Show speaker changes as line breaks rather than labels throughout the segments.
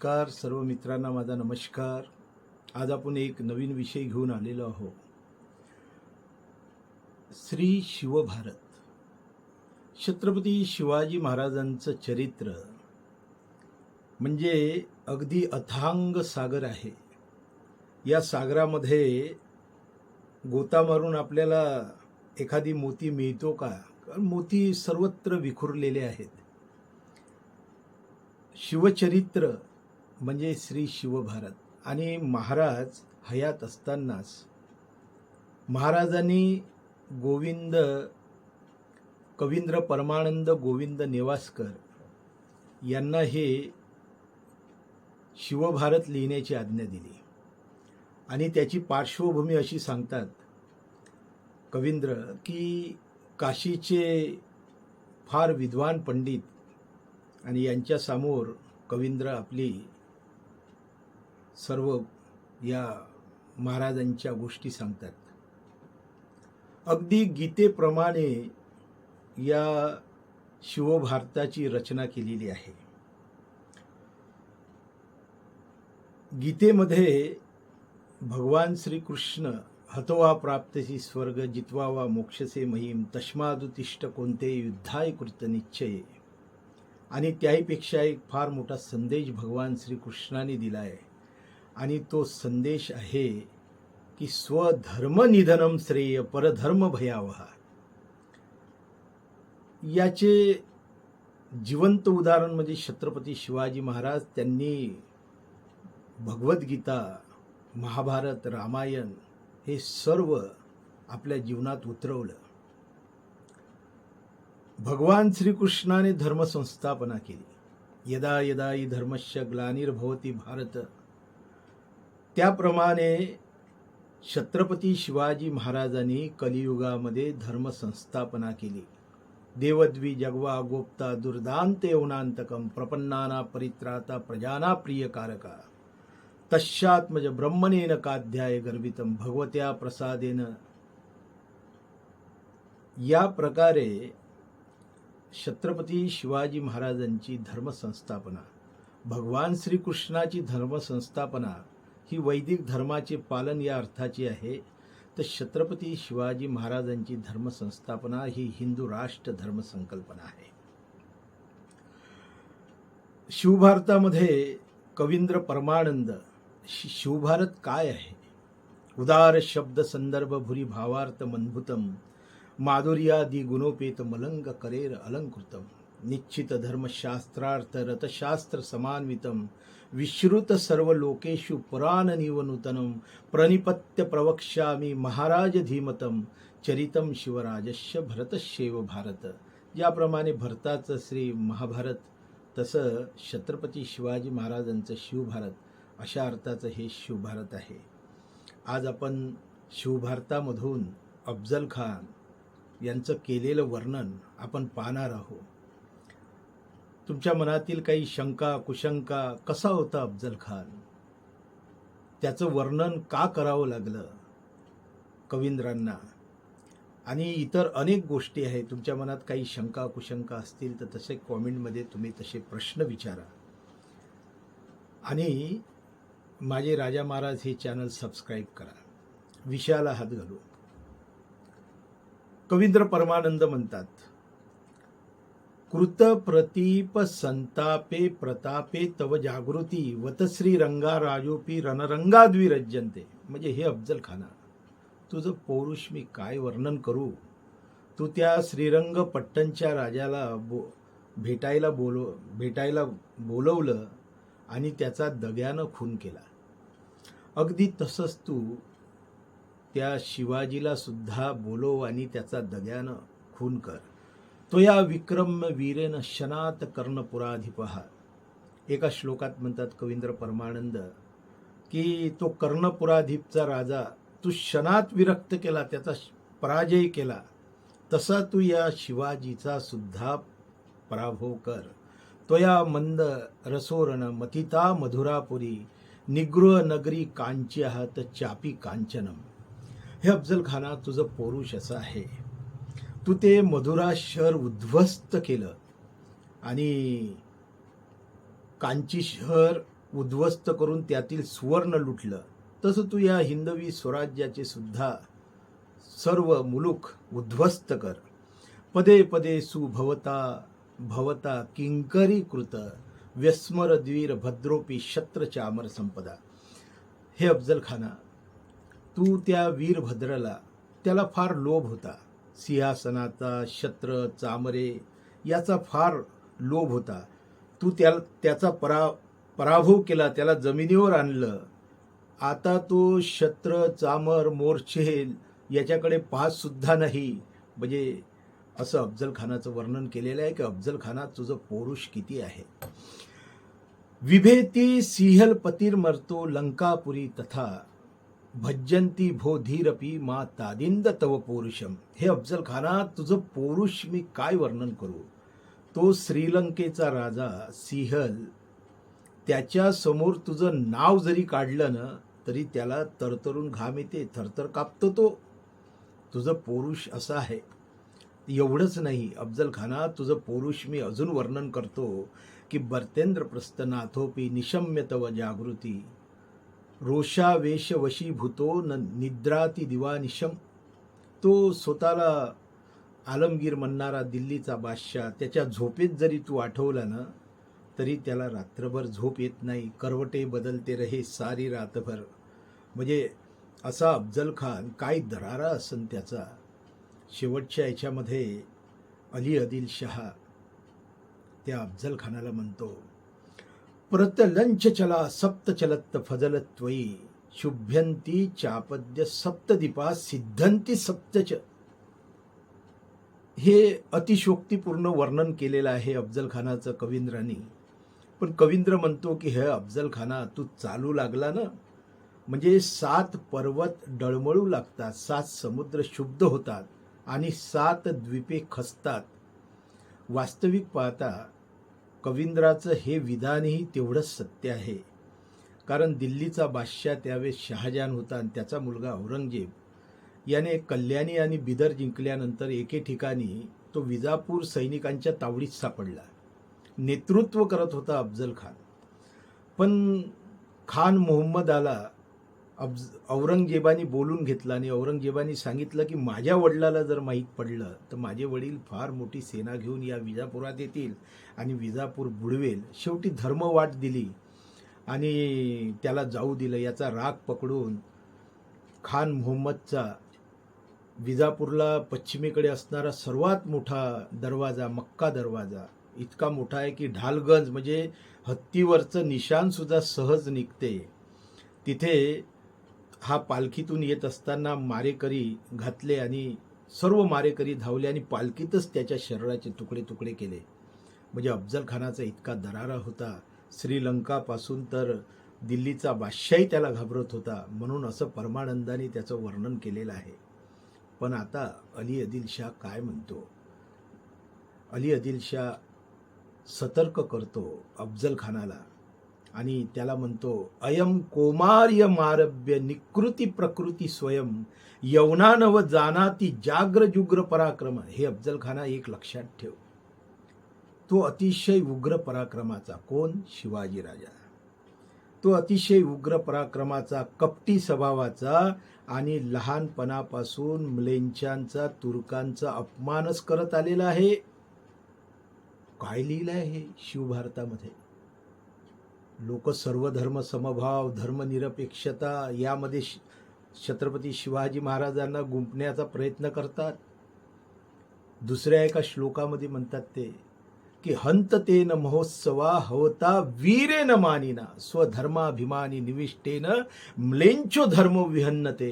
नमस्कार सर्व मित्रांना, माझा नमस्कार. आज आपण एक नवीन विषय घेऊन आलेलो आहोत. श्री शिवभारत. छत्रपती शिवाजी महाराजांचं चरित्र म्हणजे अगदी अथांग सागर आहे. या सागरामध्ये गोता मारून आपल्याला एखादी मोती मिळतो का? कारण मोती सर्वत्र विखुरलेले आहेत. शिवचरित्र म्हणजे श्री शिवभारत. आणि महाराज हयात असतानाच महाराजांनी कवींद्र परमानंद गोविंद नेवासकर यांना हे शिवभारत लिहिण्याची आज्ञा दिली. आणि त्याची पार्श्वभूमी अशी सांगतात कवींद्र की काशीचे फार विद्वान पंडित आणि यांच्या समोर कवींद्र आपली सर्व या महाराजांच्या गोष्टी सांगतात. अगदी गीतेप्रमाणे या शिवभारताची रचना केलेली आहे. गीतेमध्ये भगवान श्रीकृष्ण हतवा प्राप्तसी स्वर्ग जित्वा वा मोक्षसे महिम तस्मादुत्तिष्ठ कोणते युद्धाय कृत निश्चय. आणि त्याहीपेक्षा एक फार मोठा संदेश भगवान श्रीकृष्णाने दिला आहे. आणि तो संदेश आहे की स्वधर्म निधनम श्रेय परधर्म भयावहा. याचे जिवंत उदाहरण म्हणजे छत्रपती शिवाजी महाराज. त्यांनी भगवद्गीता, महाभारत, रामायण हे सर्व आपल्या जीवनात उतरवलं. भगवान श्रीकृष्णाने धर्मसंस्थापना केली. यदा यदा हि धर्मस्य ग्लानिर्भवति भारत. त्याप्रमाणे छत्रपती शिवाजी महाराजांनी कलियुगामध्ये धर्मसंस्थापना केली. देवद्वी जगवा गोप्ता दुर्दांत यवनांतकम प्रपन्नाना परित्राता प्रजाना प्रियकारका तस्यात्मज ब्रह्मणेन काध्याय गर्भितम भगवत्या प्रसादेन. या प्रकारे छत्रपती शिवाजी महाराजांची धर्मसंस्थापना, भगवान श्रीकृष्णाची धर्मसंस्थापना ही वैदिक धर्माचे पालन या अर्थाची आहे. तर छत्रपती शिवाजी महाराजांची धर्मसंस्थापना ही हिंदू राष्ट्र धर्मसंकल्पना आहे. शिवभारतामध्ये कवींद्र परमानंद शिवभारत काय आहे? उदार शब्द संदर्भ भुरी भावार्थ मनभूतम माधुर्यादि गुणोपेत मलंग करेर अलंकृतम निश्चित धर्मशास्त्रार्थ रथशास्त्र समान्वितम विश्रुत सर्व लोकेषु पुराण निवनूतनम प्रणिपत्य प्रवक्ष्यामि महाराज धीमतम चरितम शिवराजस्य भरतशैव भारत. ज्याप्रमाणे भरताचं श्री महाभारत तसं छत्रपती शिवाजी महाराजांचं शिवभारत अशा अर्थाचं हे शिवभारत आहे. आज आपण शिवभारतामधून अफजल खान यांचं केलेलं वर्णन आपण पाहणार आहोत. तुमच्या मनातील काही शंका कुशंका, कसा होता अफजल खान, त्याचं वर्णन का करावं लागलं कवींद्रांना, आणि इतर अनेक गोष्टी आहेत. तुमच्या मनात काही शंका कुशंका असतील तर तसे कॉमेंटमध्ये तुम्ही तसे प्रश्न विचारा. आणि माझे राजा महाराज हे चॅनल सबस्क्राईब करा. विषयाला हात घालू. कवींद्र परमानंद म्हणतात, कृत प्रतीप संतापे प्रतापे तव जागृती वत श्रीरंगा राजोपी रणरंगाद्विरज्यन्ते. म्हणजे हे अफजल खाना, तुझं पौरुष मी काय वर्णन करू. तू त्या श्रीरंग पट्टणच्या राजाला भेटायला बोलवलं आणि त्याचा दग्यानं खून केला. अगदी तसंच तू त्या शिवाजीला सुद्धा बोलव आणि त्याचा दग्यानं खून कर. तो या विक्रम वीरेन शनात कर्णपुराधिपहा. एका श्लोकात म्हणतात कवींद्र परमानंद की तो कर्णपुराधिपचा राजा तू शनात विरक्त केला, त्याचा पराजय केला, तसा तू या शिवाजीचा सुद्धा पराभव कर. तो या मंद रसोरण मथिता मधुरापुरी निगृह नगरी कांच्यात चापी कांचनम. हे अफजल खाना, तुझं पौरुष असं आहे. तू ते मधुरा शहर उद्ध्वस्त केलं आणि कांची शहर उद्ध्वस्त करून त्यातील सुवर्ण लुटलं, तसं तू या हिंदवी स्वराज्याचे सुद्धा सर्व मुलूक उद्ध्वस्त कर. पदे पदे सुभवता भवता किंकरी कृत व्यस्मरद्वीर भद्रोपी शत्र चामर संपदा. हे अफजल खाना, तू त्या वीरभद्राला, त्याला फार लोभ होता. सिंहासनाचा, शत्र, चामरे याचा फार लोभ होता. तू त्याचा पराभव केला, त्याला जमिनीवर आणलं. आता तो शत्र, चामर, मोर्चे याच्याकडे पाहत सुद्धा नाही. म्हणजे असं अफजल खानाचं वर्णन केलेलं आहे की अफजल खाना, तुझं पौरुष किती आहे. विभेती सिंहलपतीर्मर्तो लंकापुरी तथा भज्जंती भो धीरपी मा तादिंद तव पौरुषम. हे अफजल खाना, तुझं पौरुष मी काय वर्णन करू. तो श्रीलंकेचा राजा सिंहल, त्याच्या समोर तुझं नाव जरी काढलं ना तरी त्याला तरतरून घाम येते, थरथर कापतो तो. तुझं पौरुष असं आहे. एवढंच नाही अफजल खाना, तुझं पौरुष मी अजून वर्णन करतो की बर्तेंद्र प्रस्थनाथोपी निशम्य तव जागृती रोषावेश वशीभूतो न निद्राती दिवानिशम. तो स्वतःला आलमगीर म्हणणारा दिल्लीचा बादशाह, त्याच्या झोपेत जरी तू आठवला ना तरी त्याला रात्रभर झोप येत नाही. करवटे बदलते रहे सारी रातभर. म्हणजे असा अफजल खान, काय दरारा असन त्याचा. शेवटच्या याच्यामध्ये अली आदिलशाह त्या अफजल खानाला म्हणतो, प्रतलंच चला सप्त चलत फजलत्वयी शुभ्यंती चापद्य सप्तदीपा सिद्धंती सप्तच. हे अतिशोक्तीपूर्ण वर्णन केलेलं आहे अफजल खानाचं कवींद्रांनी. पण कवींद्र म्हणतो की हे अफजल खाना, तू चालू लागला ना म्हणजे 7 पर्वत डळमळू लागतात, 7 समुद्र शुद्ध होतात आणि 7 द्वीपे खचतात. वास्तविक पाहता कवींद्राचं हे विधानही तेवढंच सत्य आहे. कारण दिल्लीचा बादशाह त्यावेळेस शहाजहान होता आणि त्याचा मुलगा औरंगजेब याने कल्याणी आणि बिदर जिंकल्यानंतर एके ठिकाणी तो विजापूर सैनिकांच्या तावडीत सापडला. नेतृत्व करत होता अफजल खान. पण खान मोहम्मदाला औरंगजेबाने बोलून घेतला आणि औरंगजेबाने सांगितलं की माझ्या वडिलाला जर माहीत पडलं तर माझे वडील फार मोठी सेना घेऊन या विजापुरात येतील आणि विजापूर बुडवेल. शेवटी धर्म वाट दिली आणि त्याला जाऊ दिलं. याचा राग पकडून खान मोहम्मदचा विजापूरला पश्चिमेकडे असणारा सर्वात मोठा दरवाजा, मक्का दरवाजा, इतका मोठा आहे की ढालगंज म्हणजे हत्तीवरचं निशाण सुद्धा सहज निघते. तिथे हा पालखीतून येत असताना मारेकरी घातले आणि सर्व मारेकरी धावले आणि पालखीतच त्याच्या शरीराचे तुकडे तुकडे केले. म्हणजे अफजल खानाचा इतका दरारा होता. श्रीलंकापासून तर दिल्लीचा बादशाही त्याला घाबरत होता. म्हणून असं परमानंदाने त्याचं वर्णन केलेलं आहे. पण आता अली आदिलशाह काय म्हणतो. अली आदिलशाह सतर्क करतो अफजल खानाला आणि त्याला म्हणतो, अयम कोमार्य मारभ्य निकृती प्रकृती स्वयं यवनानव जानाती जाग्र जुग्र पराक्रम. हे अफजल खाना एक लक्षात ठेव. तो अतिशय उग्र पराक्रमाचा. कोण? शिवाजी राजा. तो अतिशय उग्र पराक्रमाचा, कपटी स्वभावाचा आणि लहानपणापासून म्लेंचांचा, तुर्कांचा अपमानच करत आलेला आहे. काय लिहिलं आहे हे शिवभारतामध्ये. लोक सर्वधर्म समभाव, धर्मनिरपेक्षता यामध्ये छत्रपती शिवाजी महाराजांना गुंफण्याचा प्रयत्न करतात. दुसऱ्या एका श्लोकामध्ये म्हणतात ते की हंत तेन महोत्सवा हवता वीरेन मानिना स्वधर्माभिमानी निविष्टेन म्लेंचो धर्म विहन्नते.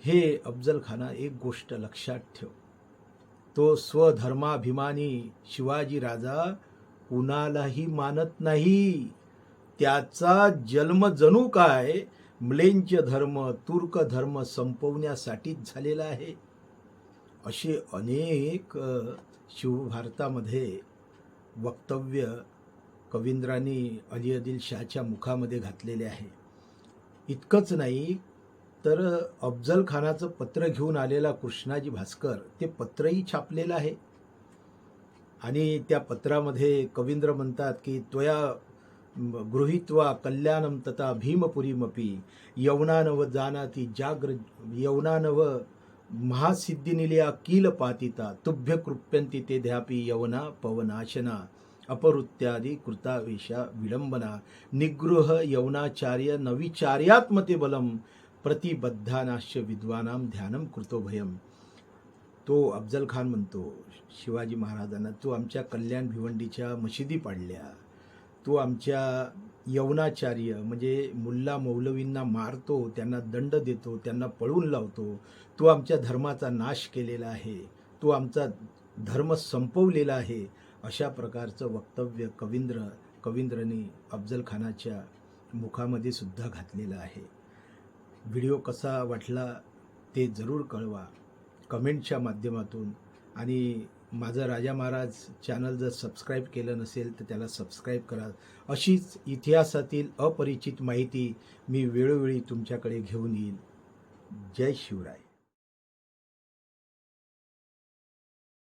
हे अफजल खाना, एक गोष्ट लक्षात ठेव. तो स्वधर्माभिमानी शिवाजी राजा कुणालाही मानत नाही. त्याचा जन्म जणू काय म्लेंच धर्म, तुर्क धर्म संपवण्यासाठीच झालेला आहे. असे अनेक शिवभारतामध्ये वक्तव्य कवींद्रांनी अली आदिलशाहच्या मुखामध्ये घातलेले आहे. इतकंच नाही तर अफजल खानाचं पत्र घेऊन आलेला कृष्णाजी भास्कर, ते पत्रही छापलेलं आहे. आणि त्या पत्रामध्ये कवींद्र म्हणतात की त्वया गृहीत्वा कल्याणं तथा भीमपुरीमपि यवनानव जानाति जाग्र यवनानव महासिद्धिनिलया कील पातिता तुभ्य कृप्यन्ति ते ध्यापी यवना पवनाशना अपहृत्यादि कृतावेशा विडंबना निगृह यवनाचार्य नविचार्यात्मते बलम प्रतिबद्धानाश्च विद्वानां ध्यानं कृतो भयम. तो अफजल खान म्हणतो शिवाजी महाराजांना, तू आमच्या कल्याण भिवंडीच्या मशिदी पाडल्या, तू आमच्या यवनाचार्य म्हणजे मुल्ला मौलवींना मारतो, त्यांना दंड देतो, त्यांना पळून लावतो, तू आमच्या धर्माचा नाश केलेला आहे, तू आमचा धर्म संपवलेला आहे, अशा प्रकारचं वक्तव्य कवींद्रनी अफजल खानाच्या मुखामध्ये सुद्धा घातलेलं आहे. व्हिडिओ कसा वाटला ते जरूर कळवा कमेंटच्या माध्यमातून. आणि माझं राजा महाराज चॅनल जर सबस्क्राईब केलं नसेल तर त्याला सबस्क्राईब करा. अशीच इतिहासातील अपरिचित माहिती मी वेळोवेळी तुमच्याकडे घेऊन येईल. जय शिवराय.